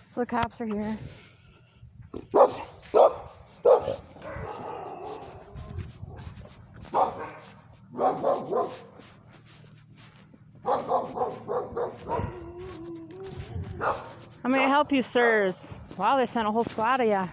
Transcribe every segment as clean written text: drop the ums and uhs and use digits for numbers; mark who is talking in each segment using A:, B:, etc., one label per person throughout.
A: So the cops are here. How may I help you, sirs? Wow, they sent a whole squad of ya.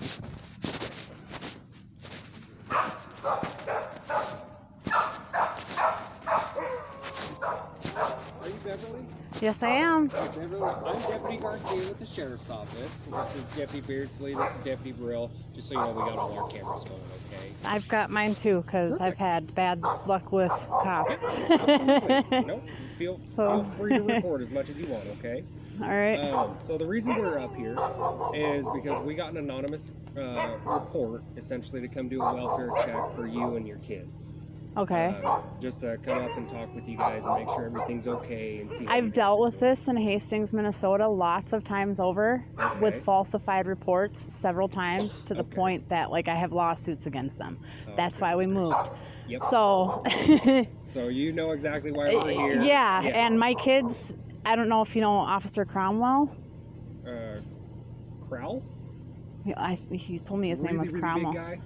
B: Are you Beverly?
A: Yes, I am.
B: Hi, Beverly. I'm Deputy Garcia with the Sheriff's Office. This is Deputy Beardsley. This is Deputy Brill. Just so you know, we got all our cameras going, okay?
A: I've got mine too, because I've had bad luck with cops.
B: No, feel free to report as much as you want, okay?
A: All right.
B: So the reason we're up here is because we got an anonymous report, essentially, to come do a welfare check for you and your kids.
A: Okay.
B: Just to come up and talk with you guys and make sure everything's okay and see.
A: I've dealt with this in Hastings, Minnesota lots of times over with falsified reports several times to the point that like I have lawsuits against them. That's why we moved.
B: Yep.
A: So
B: So you know exactly why we're here.
A: Yeah, and my kids, I don't know if you know Officer Cromwell.
B: Crowell?
A: He told me his name was
B: Really
A: Cromwell.
B: big guy?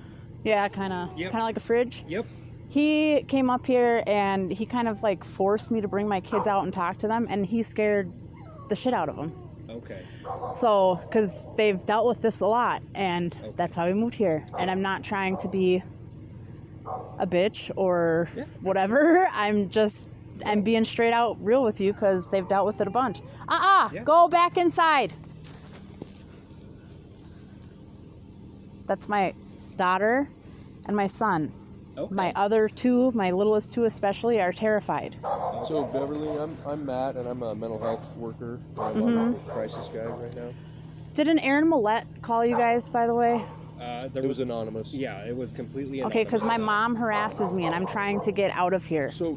A: Yeah, kind of like a fridge.
B: Yep.
A: He came up here and he kind of like forced me to bring my kids out and talk to them, and he scared the shit out of them. Okay. So, because they've dealt with this a lot, and that's how we moved here. And I'm not trying to be a bitch or whatever. I'm being straight out real with you because they've dealt with it a bunch. Go back inside. That's my daughter and my son. Okay. My other two, my littlest two especially, are terrified.
C: So Beverly, I'm Matt, and I'm a mental health worker. I'm a crisis guy right now.
A: Didn't Aaron Millette call you guys, by the way?
C: It was anonymous.
B: Yeah, it was completely anonymous.
A: Okay, because my mom harasses me, and I'm trying to get out of here.
C: So,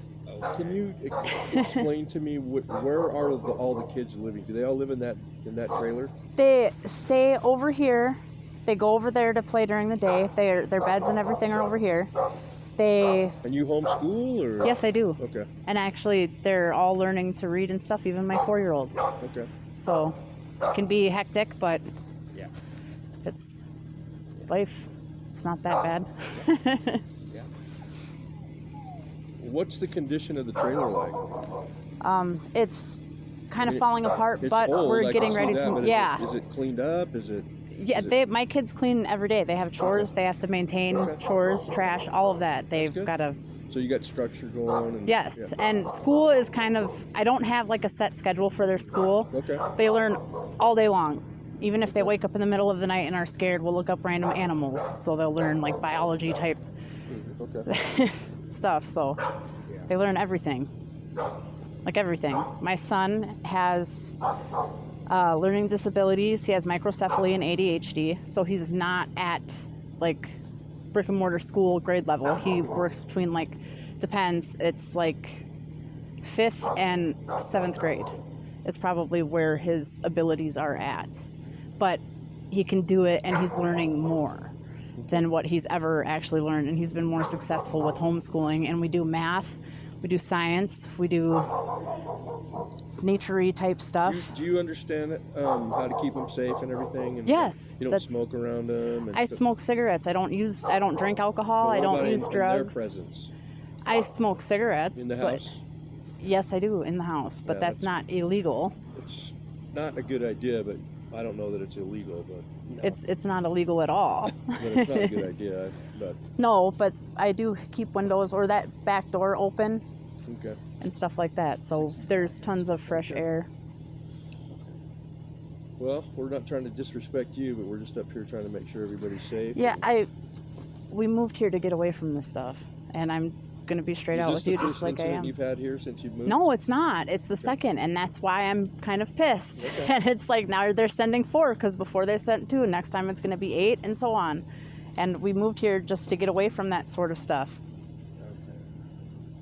C: can you explain to me where are all the kids living? Do they all live in that trailer?
A: They stay over here. They go over there to play during the day. Their beds and everything are over here.
C: And you homeschool, or?
A: Yes, I do.
C: Okay.
A: And actually, they're all learning to read and stuff, even my 4-year-old.
C: Okay.
A: So, it can be hectic, but
B: yeah,
A: it's life. It's not that bad.
B: Yeah.
C: What's the condition of the trailer like?
A: It's kind of falling apart, but
C: old,
A: we're getting ready to move. Yeah.
C: Is it cleaned up? Is it?
A: Yeah, my kids clean every day. They have chores. They have to maintain chores, trash, all of that. They've got to.
C: So you got structure going. And,
A: yes, and school is kind of. I don't have like a set schedule for their school.
C: Okay.
A: They learn all day long. Even if they wake up in the middle of the night and are scared, we'll look up random animals. So they'll learn like biology type stuff. So they learn everything. Like everything. My son has learning disabilities. He has microcephaly and ADHD. So he's not at like brick and mortar school grade level. He works between like, depends. It's like 5th and 7th grade is probably where his abilities are at. But he can do it, and he's learning more than what he's ever actually learned. And he's been more successful with homeschooling. And we do math, we do science, we do nature-y type stuff.
C: Do you understand how to keep them safe and everything? And
A: yes.
C: You don't smoke around them?
A: I smoke cigarettes. I don't drink alcohol. I don't use drugs.
C: In their presence?
A: I smoke cigarettes.
C: In the house?
A: Yes, I do, in the house. But that's not illegal.
C: It's not a good idea, but I don't know that it's illegal. But
A: no. It's not illegal at all.
C: But it's not a good idea. But
A: no, but I do keep windows or that back door open.
C: Okay.
A: And stuff like that. So there's tons of fresh air.
C: Well, we're not trying to disrespect you, but we're just up here trying to make sure everybody's safe.
A: Yeah, we moved here to get away from this stuff, and I'm going to be straight out with you just like I am.
C: You've had here since you've moved?
A: No, it's not. It's the second, and that's why I'm kind of pissed. Okay. And it's like now they're sending 4 because before they sent 2, next time it's going to be 8 and so on. And we moved here just to get away from that sort of stuff.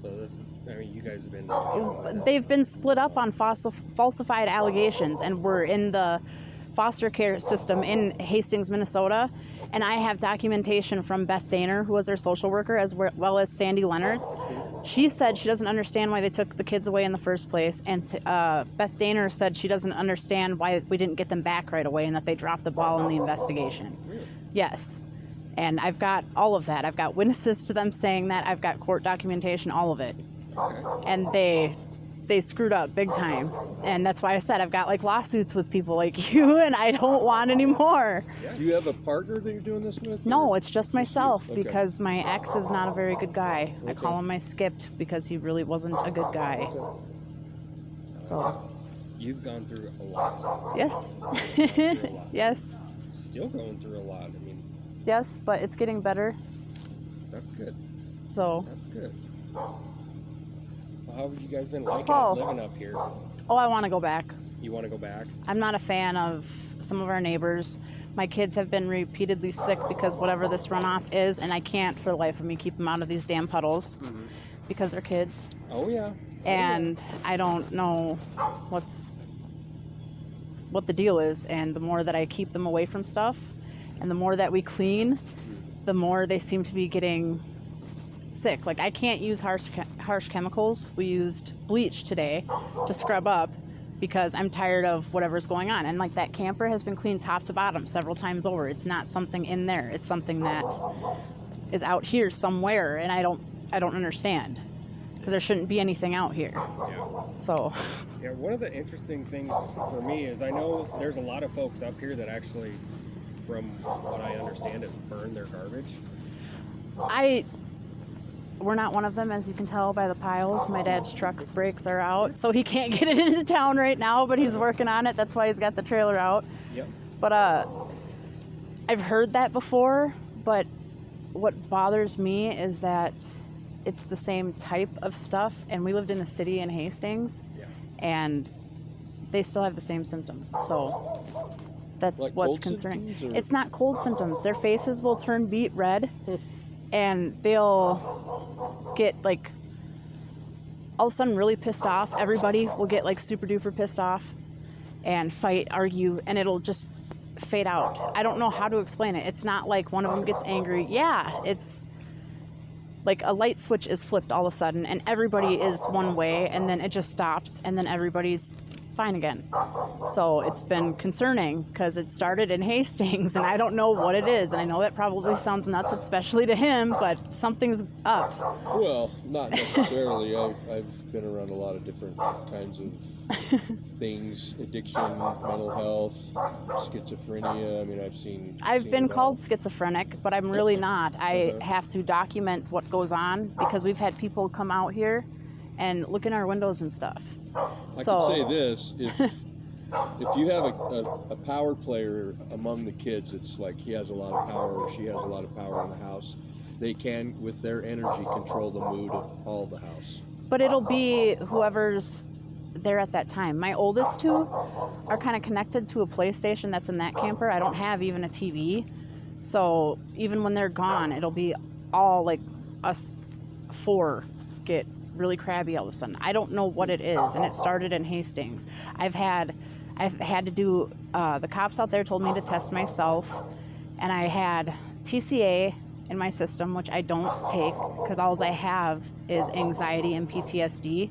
B: Okay. So you guys have been...
A: They've been split up on falsified allegations, and we're in the foster care system in Hastings, Minnesota, and I have documentation from Beth Daner, who was their social worker, as well as Sandy Leonards. She said she doesn't understand why they took the kids away in the first place, and Beth Daner said she doesn't understand why we didn't get them back right away and that they dropped the ball in the investigation.
B: Really?
A: Yes. And I've got all of that. I've got witnesses to them saying that. I've got court documentation, all of it.
B: Okay.
A: And they screwed up big time. And that's why I said I've got like lawsuits with people like you, and I don't want any more.
B: Yeah.
C: Do you have a partner that you're doing this with?
A: No,
C: or-
A: it's just myself
C: Okay.
A: because my ex is not a very good guy. I
C: Okay.
A: call him my skipped because he really wasn't a good guy.
C: Okay.
A: So,
B: You've gone through a lot.
A: yes.
B: Through a lot.
A: Yes.
B: Still going through a lot. I mean,
A: Yes, but it's getting better.
B: that's good.
A: So,
B: That's good. Well, how have you guys been liking
A: Oh.
B: it living up here?
A: oh, I want to go back.
B: You want to go back?
A: I'm not a fan of some of our neighbors. My kids have been repeatedly sick because whatever this runoff is, and I can't for the life of me keep them out of these damn puddles because they're kids.
B: Oh yeah.
A: And I don't know what the deal is. And the more that I keep them away from stuff, and the more that we clean, the more they seem to be getting sick. Like, I can't use harsh chemicals. We used bleach today to scrub up because I'm tired of whatever's going on. And like, that camper has been cleaned top to bottom several times over. It's not something in there. It's something that is out here somewhere, and I don't understand because there shouldn't be anything out here.
B: Yeah.
A: So,
B: Yeah. One of the interesting things for me is I know there's a lot of folks up here that actually, from what I understand, is burn their garbage.
A: we're not one of them, as you can tell by the piles. My dad's truck's brakes are out, so he can't get it into town right now, but he's working on it. That's why he's got the trailer out.
B: Yep.
A: But I've heard that before, but what bothers me is that it's the same type of stuff, and we lived in a city in Hastings,
B: Yeah.
A: and they still have the same symptoms. So that's
C: Like
A: what's
C: cold
A: concerning.
C: symptoms, or-
A: It's not cold symptoms. Their faces will turn beet red, and they'll get like all of a sudden really pissed off. Everybody will get like super duper pissed off and fight, argue, and it'll just fade out. I don't know how to explain it. It's not like one of them gets angry. Yeah, it's like a light switch is flipped all of a sudden, and everybody is one way, and then it just stops, and then everybody's fine again. So it's been concerning because it started in Hastings, and I don't know what it is. And I know that probably sounds nuts, especially to him, but something's up.
C: Well, not necessarily. I've been around a lot of different kinds of things: addiction, mental health, schizophrenia. I mean,
A: I've
C: seen
A: been
C: it all.
A: called schizophrenic, but I'm really not. I
C: Uh-huh.
A: have to document what goes on because we've had people come out here and look in our windows and stuff.
C: I
A: So
C: can say this: if you have a power player among the kids, it's like he has a lot of power or she has a lot of power in the house. They can, with their energy, control the mood of all the house.
A: but it'll be whoever's there at that time. My oldest two are kind of connected to a PlayStation that's in that camper. I don't have even a TV. So even when they're gone, it'll be all like us four get really crabby all of a sudden. I don't know what it is, and it started in Hastings. I've had to do, the cops out there told me to test myself, and I had TCA in my system, which I don't take because all I have is anxiety and PTSD,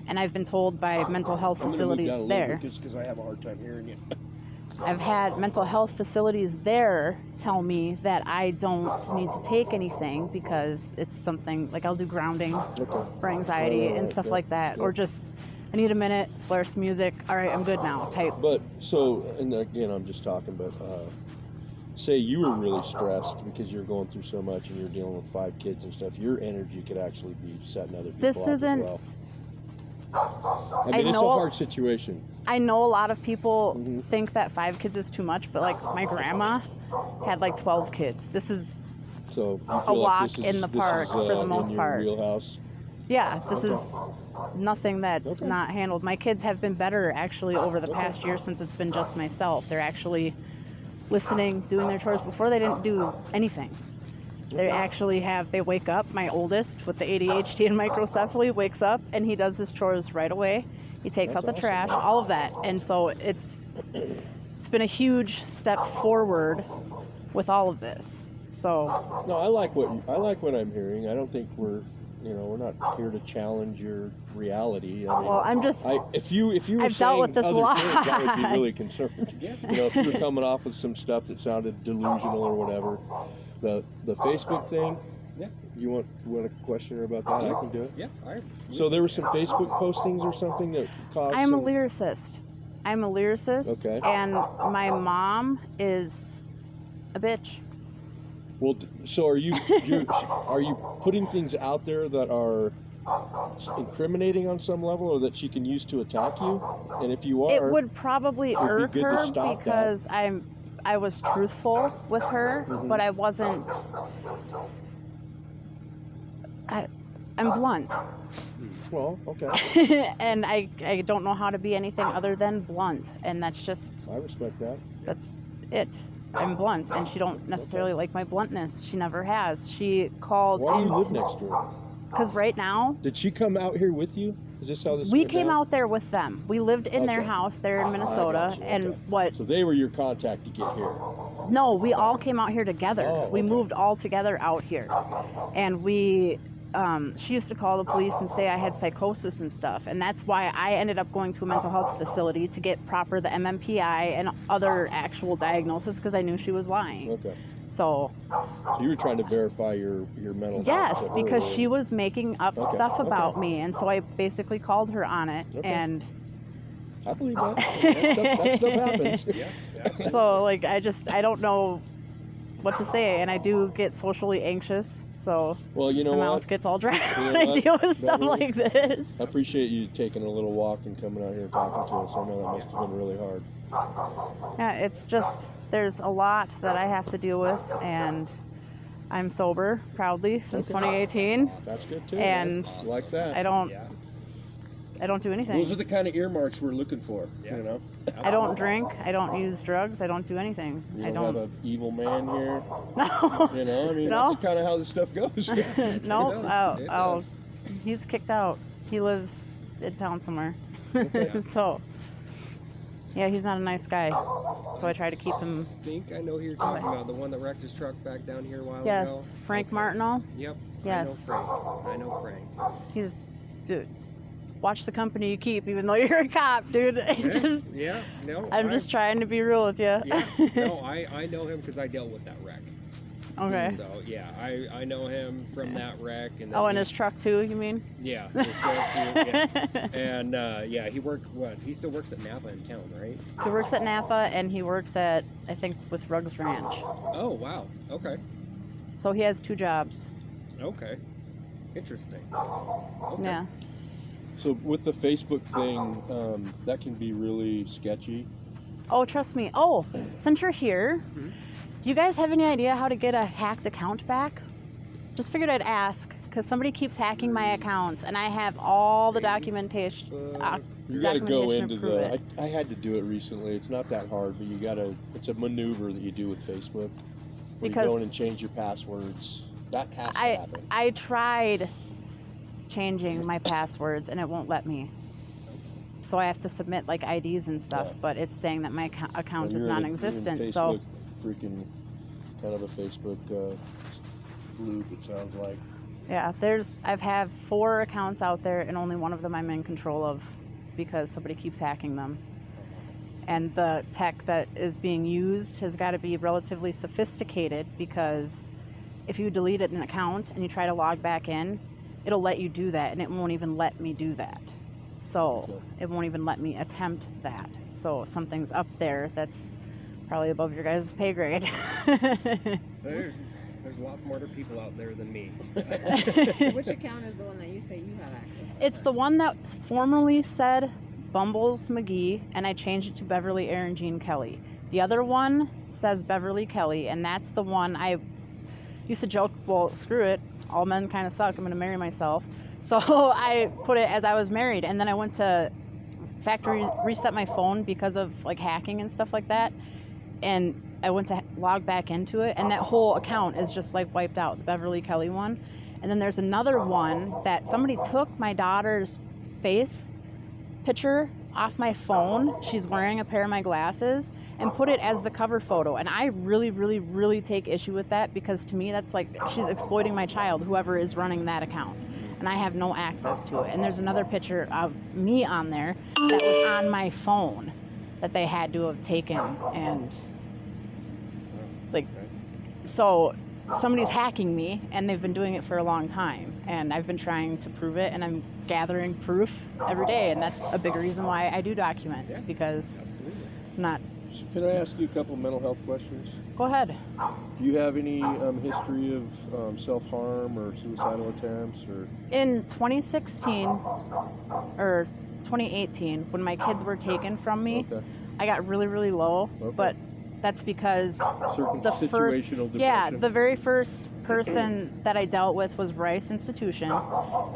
A: and I've been told by mental health facilities there.
C: because I have a hard time hearing you.
A: I've had mental health facilities there tell me that I don't need to take anything because it's something like I'll do grounding for anxiety and stuff like that, or just I need a minute, blare some music, all right, I'm good now type.
C: But so, and again, I'm just talking, but say you were really stressed because you're going through so much and you're dealing with 5 kids and stuff, your energy could actually be setting other people
A: This
C: off as
A: isn't.
C: well. I mean, it's a
A: know-
C: hard situation.
A: I know a lot of people
C: Mm-hmm.
A: think that 5 kids is too much, but like my grandma had like 12 kids. This is
C: So you feel
A: A
C: like
A: walk
C: this is,
A: in the
C: this
A: park
C: is,
A: for the
C: in
A: most
C: your
A: part.
C: wheelhouse.
A: Yeah, this is nothing that's
C: Okay.
A: not handled. My kids have been better actually over the past year since it's been just myself. They're actually listening, doing their chores. Before they didn't do anything. They actually they wake up, my oldest with the ADHD and microcephaly wakes up and he does his chores right away. He takes out the trash, all of that. And so it's it's been a huge step forward with all of this. So
C: No, I like what I'm hearing. I don't think we're not here to challenge your reality. I mean,
A: well, I'm just
C: if you were
A: I've
C: saying
A: dealt with this a
C: other
A: lot.
C: things, I would be really concerned.
B: Yeah.
C: If you were coming off with some stuff that sounded delusional or whatever, the Facebook thing.
B: Yeah.
C: You want a question her about that? I can do it.
B: Yeah.
C: So there were some Facebook postings or something that caused.
A: I'm a lyricist.
C: Okay.
A: And my mom is a bitch.
C: Well, so are you putting things out there that are incriminating on some level, or that she can use to attack you? And if you are,
A: It would probably
C: it'd be
A: irk
C: good to
A: her
C: stop
A: because I was truthful with her, but I wasn't. I'm blunt.
C: Well, okay.
A: And I don't know how to be anything other than blunt, and that's just
C: I respect that.
A: that's it. I'm blunt, and she don't necessarily like my bluntness. She never has. She called.
C: Why do you live next to her?
A: Because right now
C: Did she come out here with you? Is this how this?
A: we
C: went
A: came
C: down?
A: out there with them. We lived in their
C: Okay.
A: house there in Minnesota,
C: gotcha,
A: and
C: okay.
A: what?
C: So they were your contact to get here.
A: No, we all came out here together.
C: Oh,
A: We
C: okay.
A: moved all together out here, and we. She used to call the police and say I had psychosis and stuff, and that's why I ended up going to a mental health facility to get the MMPI and other actual diagnosis because I knew she was lying.
C: Okay.
A: So
C: So you were trying to verify your mental health.
A: yes,
C: to her,
A: because
C: or-
A: she was making up
C: Okay,
A: stuff about
C: okay.
A: me, and so I basically called her on it,
C: Okay.
A: and
C: I believe that. That stuff happens.
B: Yeah. Absolutely.
A: so like I don't know what to say, and I do get socially anxious, so
C: Well, you know
A: my
C: what?
A: mouth gets all dry
C: You know
A: when I
C: what?
A: deal with stuff
C: Beverly?
A: like this.
C: I appreciate you taking a little walk and coming out here and talking to us. I know that must have been really hard.
A: Yeah, it's just there's a lot that I have to deal with, and I'm sober proudly since
C: Okay.
A: 2018.
C: That's good too.
A: And
C: I like that.
A: I don't
B: Yeah.
A: do anything.
C: Those are the kind of earmarks we're looking for.
B: Yeah.
C: You know,
A: I don't drink. I don't use drugs. I don't do anything.
C: you
A: I
C: don't
A: don't.
C: have an evil man here.
A: No.
C: You know, I mean,
A: No.
C: that's kind of how this stuff goes.
A: No.
B: It does.
A: He's kicked out. He lives in town somewhere.
C: Okay.
A: So, yeah, he's not a nice guy. So I try to keep him.
B: I think I know who you're talking about. The one that wrecked his truck back down here a while
A: Yes,
B: ago.
A: Frank
B: Okay.
A: Martineau.
B: Yep.
A: Yes.
B: I know Frank.
A: He's, dude. Watch the company you keep, even though you're a cop, dude. I'm just trying to be real with you.
B: Yeah. No, I know him because I dealt with that wreck.
A: Okay.
B: So yeah, I know him from that wreck. And then
A: Oh, and
B: he-
A: his truck too, you mean?
B: Yeah. His truck too, yeah. And yeah, he worked. He still works at Napa in town, right?
A: He works at Napa, and he works at, I think, with Ruggs Ranch.
B: Oh wow. Okay.
A: So he has 2 jobs.
B: Okay. Interesting. Okay.
A: Yeah.
C: So with the Facebook thing, that can be really sketchy.
A: Oh, trust me. Oh, since you're here,
B: Mhm.
A: do you guys have any idea how to get a hacked account back? Just figured I'd ask, because somebody keeps hacking my accounts, and I have all the documentation.
C: You got to go
A: documentation
C: into
A: to prove
C: the.
A: it.
C: I had to do it recently. It's not that hard, but you got to. It's a maneuver that you do with Facebook. Where you
A: Because
C: go in and change your passwords. That has to
A: I
C: happen.
A: I tried changing my passwords, and it won't let me. So I have to submit like IDs and stuff,
C: Yeah.
A: but it's saying that my account
C: And
A: is
C: you're in
A: non-existent. So
C: Facebook's freaking kind of a Facebook loop. It sounds like.
A: yeah, I've had 4 accounts out there, and only one of them I'm in control of because somebody keeps hacking them. And the tech that is being used has got to be relatively sophisticated, because if you delete an account and you try to log back in, it'll let you do that, and it won't even let me do that. So
C: Okay.
A: it won't even let me attempt that. So something's up there that's probably above your guys' pay grade.
B: There's lots smarter people out there than me.
D: Which account is the one that you say you have access to?
A: It's the one that formerly said Bumbles McGee, and I changed it to Beverly Aaron Jean Kelly. The other one says Beverly Kelly, and that's the one I used to joke, well, screw it, all men kind of suck, I'm going to marry myself. So I put it as I was married, and then I went to factory reset my phone because of like hacking and stuff like that, and I went to log back into it, and that whole account is just like wiped out, the Beverly Kelly one. And then there's another one that somebody took my daughter's face picture off my phone, she's wearing a pair of my glasses, and put it as the cover photo. And I really, really, really take issue with that, because to me that's like she's exploiting my child, whoever is running that account. And I have no access to it. And there's another picture of me on there that was on my phone that they had to have taken. And like, so somebody's hacking me, and they've been doing it for a long time. And I've been trying to prove it, and I'm gathering proof every day. And that's a big reason why I do documents, because
B: Absolutely.
A: I'm not.
C: Can I ask you a couple mental health questions?
A: Go ahead.
C: Do you have any history of self-harm or suicidal attempts? Or
A: In 2016 or 2018, when my kids were taken from me,
C: okay.
A: I got really, really low.
C: Okay.
A: But that's because the first,
C: situational depression?
A: yeah, the very first person that I dealt with was Rice Institution,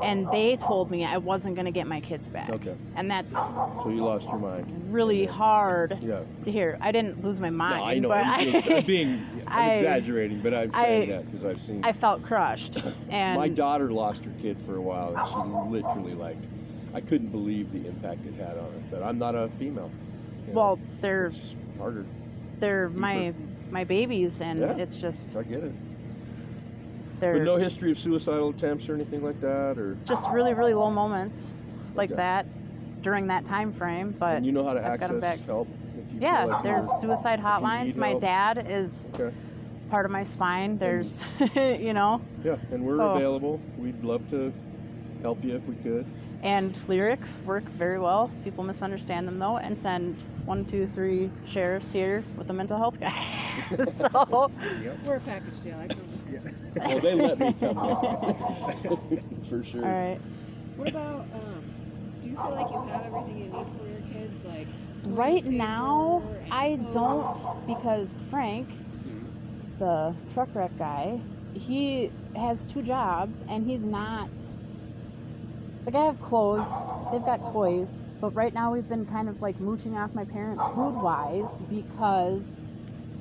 A: and they told me I wasn't going to get my kids back.
C: Okay.
A: And that's
C: So you lost your mind.
A: really hard
C: Yeah.
A: to hear. I didn't lose my mind,
C: No, I know.
A: but
C: I'm exaggerating, but I'm saying that because I've seen.
A: I felt crushed. And
C: My daughter lost her kid for a while, and she literally, I couldn't believe the impact it had on her. But I'm not a female. You know,
A: well, they're
C: it's harder.
A: my babies, and
C: Yeah.
A: it's just
C: I get it.
A: they're
C: But no history of suicidal attempts or anything like that, or.
A: just really, really low moments like
C: Okay.
A: that during that time frame. But
C: And you know how to
A: I've got 'em
C: access
A: back.
C: help? If you
A: Yeah,
C: feel like
A: there's
C: you're-
A: suicide
C: if you
A: hotlines.
C: need
A: My
C: help.
A: dad is
C: Okay.
A: part of my spine. There's, you know,
C: Yeah, and we're
A: So-
C: available. We'd love to help you if we could.
A: and lyrics work very well. People misunderstand them though, and send 1, 2, 3 sheriffs here with a mental health guy. So,
D: We're a package deal. I come with you.
C: Well, they let me come in. For sure.
A: all right.
D: What about, do you feel like you have everything you need for your kids? Like, toilet
A: Right
D: paper,
A: now, I
D: info?
A: don't, because Frank, the truck wreck guy, he has 2 jobs, and he's not. Like, I have clothes, they've got toys, but right now we've been kind of like mooching off my parents food-wise, because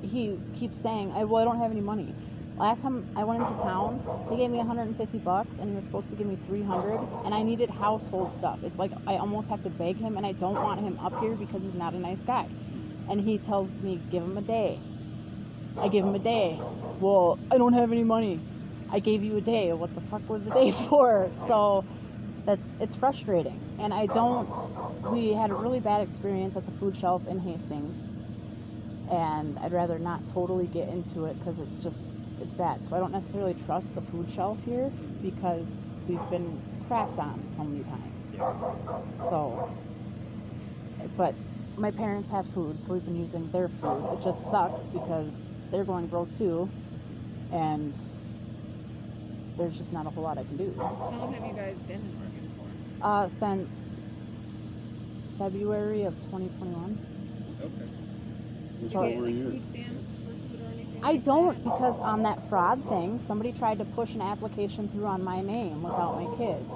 A: he keeps saying, I don't have any money. Last time I went into town, he gave me $150, and he was supposed to give me $300, and I needed household stuff. It's like I almost have to beg him, and I don't want him up here because he's not a nice guy. And he tells me, give him a day. I give him a day. Well, I don't have any money. I gave you a day. What the fuck was the day for? So it's frustrating. And we had a really bad experience at the food shelf in Hastings, and I'd rather not totally get into it because it's bad. So I don't necessarily trust the food shelf here because we've been crapped on so many times. So, but my parents have food, so we've been using their food. It just sucks because they're going broke too, and there's just not a whole lot I can do.
D: How long have you guys been working for?
A: Since February of 2021.
B: Okay.
C: Just
A: So-
D: Do you
C: over a
D: get
C: year.
D: like food stamps for food or anything?
A: I
D: like
A: don't,
D: that?
A: because on that fraud thing, somebody tried to push an application through on my name without my kids.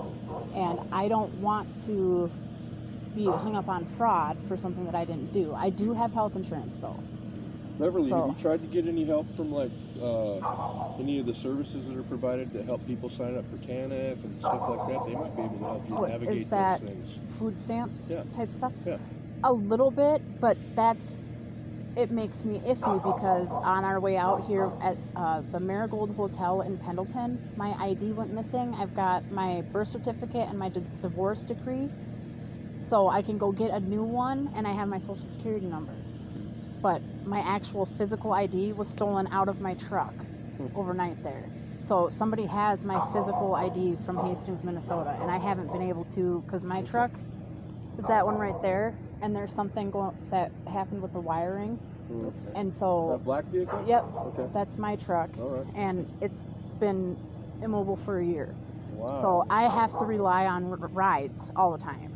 A: And I don't want to be hung up on fraud for something that I didn't do. I do have health insurance though.
C: Beverly,
A: So-
C: have you tried to get any help from any of the services that are provided to help people sign up for TANF and stuff like that? They might be able to help you
A: What,
C: navigate
A: is that
C: those things.
A: food stamps
C: Yeah.
A: type stuff?
C: Yeah.
A: A little bit, but it makes me iffy because on our way out here at the Marigold Hotel in Pendleton, my ID went missing. I've got my birth certificate and my divorce decree, so I can go get a new one, and I have my social security number. But my actual physical ID was stolen out of my truck overnight there. So somebody has my physical ID from Hastings, Minnesota, and I haven't been able to, because my truck is that one right there, and there's something that happened with the wiring,
C: Okay.
A: and so,
C: That black vehicle?
A: yep,
C: Okay.
A: that's my truck,
C: All right.
A: and it's been immobile for a year.
C: Wow.
A: So I have to rely on rides all the time.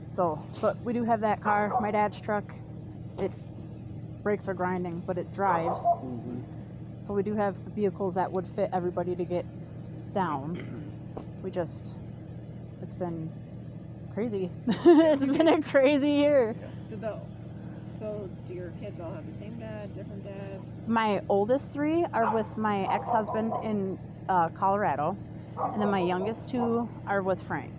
A: So, but we do have that car, my dad's truck. Its brakes are grinding, but it drives.
C: Mhm.
A: So we do have vehicles that would fit everybody to get down. It's been crazy. It's been a crazy year.
D: So do your kids all have the same dad, different dads?
A: My oldest 3 are with my ex-husband in Colorado, and then my youngest 2 are with Frank.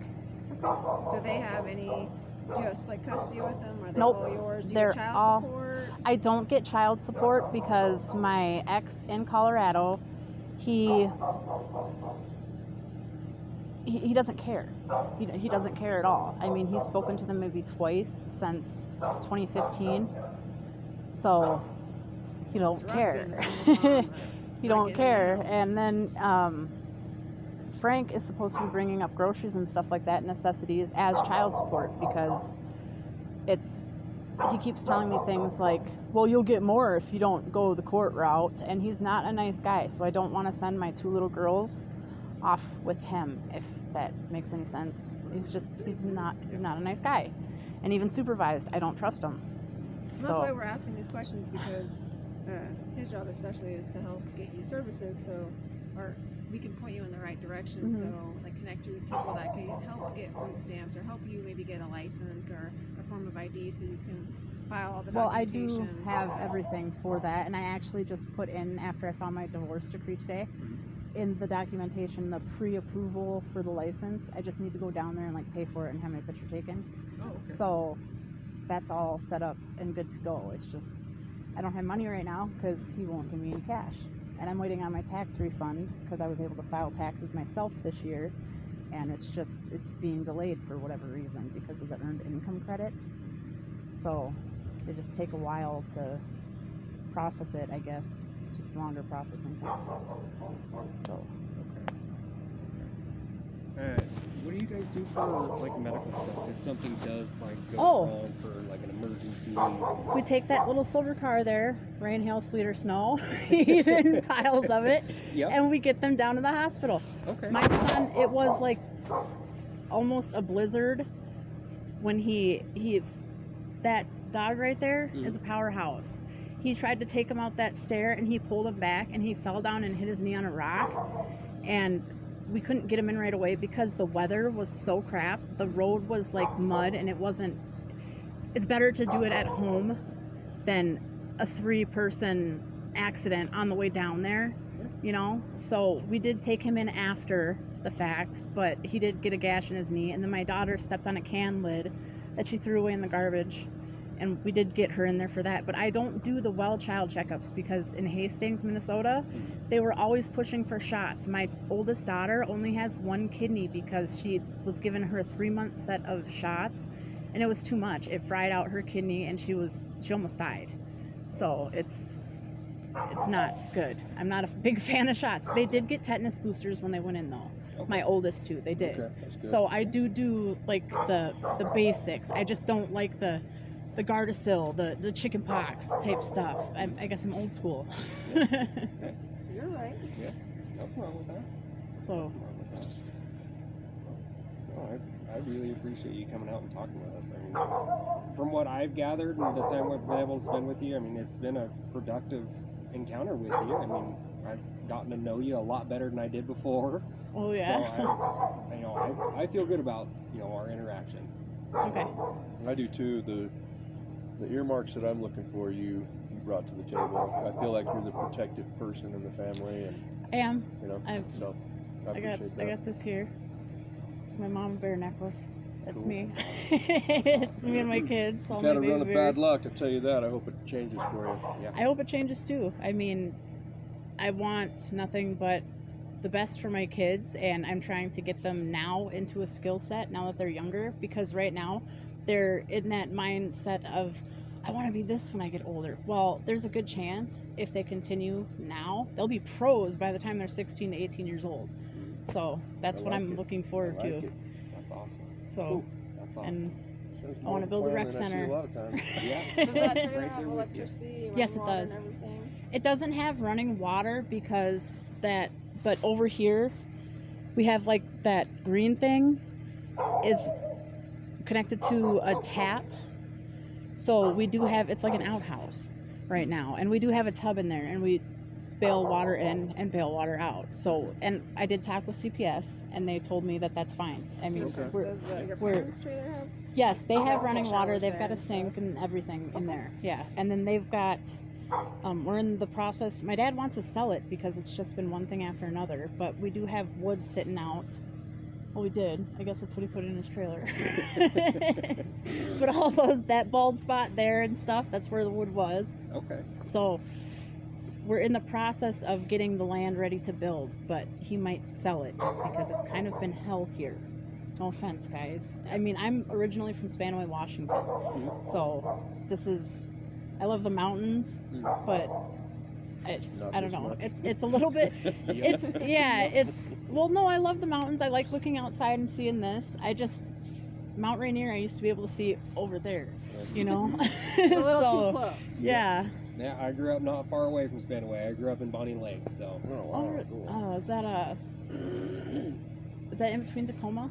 D: Do they have any Do you have split custody with them? Are they
A: Nope.
D: all yours? Do you
A: They're
D: get child
A: all-
D: support?
A: I don't get child support because my ex in Colorado, he doesn't care. He doesn't care at all. I mean, he's spoken to them maybe twice since 2015. So he don't
D: It's rough
A: care.
D: being a single mom,
A: He
D: not
A: don't
D: getting
A: care.
D: any help.
A: And then Frank is supposed to be bringing up groceries and stuff like that, necessities, as child support, because he keeps telling me things like, well, you'll get more if you don't go the court route, and he's not a nice guy, so I don't want to send my 2 little girls off with him, if that makes any sense. He's not a nice guy. And even supervised, I don't trust him.
D: And that's why we're asking these questions, because his job especially is to help get you services, or we can point you in the right direction.
A: Mhm.
D: So like connect you with people that can help get food stamps, or help you maybe get a license or a form of ID so you can file all the
A: Well, I do
D: documentations.
A: have everything for that, and I actually just put in, after I found my divorce decree today, in the documentation, the pre-approval for the license. I just need to go down there and like pay for it and have my picture taken.
B: Oh, okay.
A: So that's all set up and good to go. It's just I don't have money right now because he won't give me any cash, and I'm waiting on my tax refund because I was able to file taxes myself this year, and it's being delayed for whatever reason because of the earned income credit. So they just take a while to process it, I guess. It's just longer processing time. So
B: What do you guys do for like medical stuff? If something does like go
A: Oh.
B: wrong for like an emergency.
A: we take that little silver car there, rain, hail, sleet, or snow, even piles of it,
B: Yep.
A: and we get them down to the hospital.
B: Okay.
A: My son, it was like almost a blizzard when that dog right there is a powerhouse. He tried to take him out that stair, and he pulled him back, and he fell down and hit his knee on a rock, and we couldn't get him in right away because the weather was so crap. The road was like mud, and it's better to do it at home than a 3-person accident on the way down there, so we did take him in after the fact, but he did get a gash in his knee, and then my daughter stepped on a can lid that she threw away in the garbage, and we did get her in there for that. But I don't do the well child checkups because in Hastings, Minnesota, they were always pushing for shots. My oldest daughter only has 1 kidney because she was given her a 3-month set of shots, and it was too much. It fried out her kidney, and she almost died. So it's not good. I'm not a big fan of shots. They did get tetanus boosters when they went in, though.
B: Okay.
A: My oldest 2, they did.
C: Okay, that's good.
A: So I do like the basics. I just don't like the Gardasil, the chicken pox type stuff. I guess I'm old school.
B: Nice.
D: You're right.
B: Yeah. Nothing wrong with that.
A: So
B: Nothing wrong with that. Well, I really appreciate you coming out and talking with us. I mean, from what I've gathered and the time I've been able to spend with you, I mean, it's been a productive encounter with you. I mean, I've gotten to know you a lot better than I did before.
A: oh yeah.
B: So I feel good about our interaction.
A: Okay.
C: I do too. The earmarks that I'm looking for, you brought to the table. I feel like you're the protective person in the family, and
A: I am.
C: so I
A: I
C: appreciate that.
A: got this here. It's my mom bear necklace. That's
C: Cool.
A: me. It's me and my kids. All
C: You've
A: my
C: had a
A: baby
C: run of
A: bears.
C: bad luck, I tell you that. I hope it changes for you.
B: Yeah.
A: I hope it changes too. I mean, I want nothing but the best for my kids, and I'm trying to get them now into a skill set now that they're younger, because right now they're in that mindset of, I want to be this when I get older. Well, there's a good chance if they continue now, they'll be pros by the time they're 16 to 18 years old. So that's
C: I
A: what
C: like
A: I'm
C: it.
A: looking forward
C: I like
A: to.
C: it.
B: That's awesome.
A: So,
C: Cool.
B: That's awesome.
A: and
C: Sounds
A: I
C: more
A: wanna
C: of a
A: build a
C: plan
A: rec
C: than I see
A: center.
C: a lot of times.
B: Yeah.
D: Does that
B: Right
D: trailer
B: there
D: have
B: with you.
D: electricity,
A: Yes,
D: running
A: it
D: water,
A: does.
D: and everything?
A: it doesn't have running water because but over here we have like that green thing is connected to a tap. So we do have, it's like an outhouse right now, and we do have a tub in there, and we bail water in and bail water out. So, and I did talk with CPS, and they told me that that's fine. I mean,
C: Okay.
D: Does your
A: we're-
D: parents' trailer have?
A: yes, they have
D: Okay,
A: running water.
D: showers
A: They've
D: there
A: got a
D: and
A: sink
D: stuff.
A: and everything in there. Yeah, and then they've got. We're in the process. My dad wants to sell it because it's just been one thing after another. But we do have wood sitting out Well, we did. I guess that's what he put in his trailer. But all that bald spot there and stuff, that's where the wood was.
B: Okay.
A: So we're in the process of getting the land ready to build, but he might sell it just because it's kind of been hell here. No offense, guys. I mean, I'm originally from Spanaway, Washington.
B: Mhm.
A: So I love the mountains, but
C: Not
A: I don't
C: as
A: know.
C: much.
A: It's a little bit. Well, no, I love the mountains. I like looking outside and seeing this. Mount Rainier, I used to be able to see over there. You know.
D: A little
A: So,
D: too close.
A: yeah.
B: Yeah, I grew up not far away from Spanaway. I grew up in Bonnie Lake, so.
C: Oh, wow, cool.
A: Oh, is that in between Tacoma?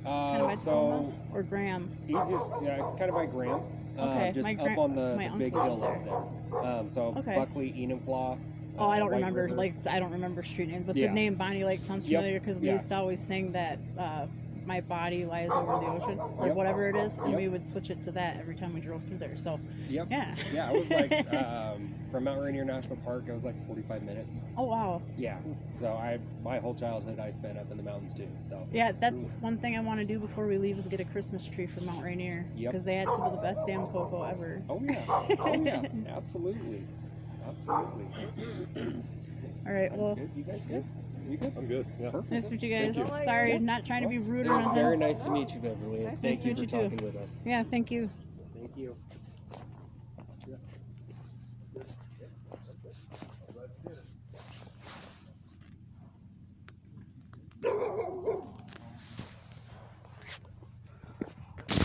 A: Kind of by Tacoma
B: So
A: or Graham?
B: easiest, kind of by Graham.
A: Okay,
B: Just
A: my
B: up on the
A: my
B: big
A: uncle
B: hill
A: lived
B: up there. So
A: Okay.
B: Buckley, Enumclaw.
A: Oh, I don't
B: White
A: remember.
B: River.
A: I don't remember street names, but
B: Yeah.
A: the name Bonnie Lake sounds
B: Yep.
A: familiar because we
B: Yeah.
A: used to always sing that my body lies over the ocean or
B: Yep.
A: whatever it is, and
B: Yep.
A: we would switch it to that every time we drove through there. So
B: Yep.
A: yeah.
B: Yeah, it was like from Mount Rainier National Park. It was like 45 minutes.
A: Oh wow.
B: Yeah. So my whole childhood I spent up in the mountains too. So.
A: Yeah, that's one thing I want to do before we leave is get a Christmas tree from Mount Rainier
B: Yep.
A: because they had some of the best damn cocoa ever.
B: Oh yeah. Oh yeah. Absolutely. Absolutely.
A: All right, well,
B: Good. You guys good? You good?
C: I'm good. Yeah.
B: Perfect.
A: nice to meet you guys.
B: Thank
D: you.
A: Sorry, not trying to be rude
B: It
A: or
B: was
A: anything.
B: very nice to meet you, Beverly.
D: Nice
B: Thank
A: to
B: you
A: meet
B: for
A: you, too.
B: talking with us.
A: Yeah, thank you.
B: Thank you.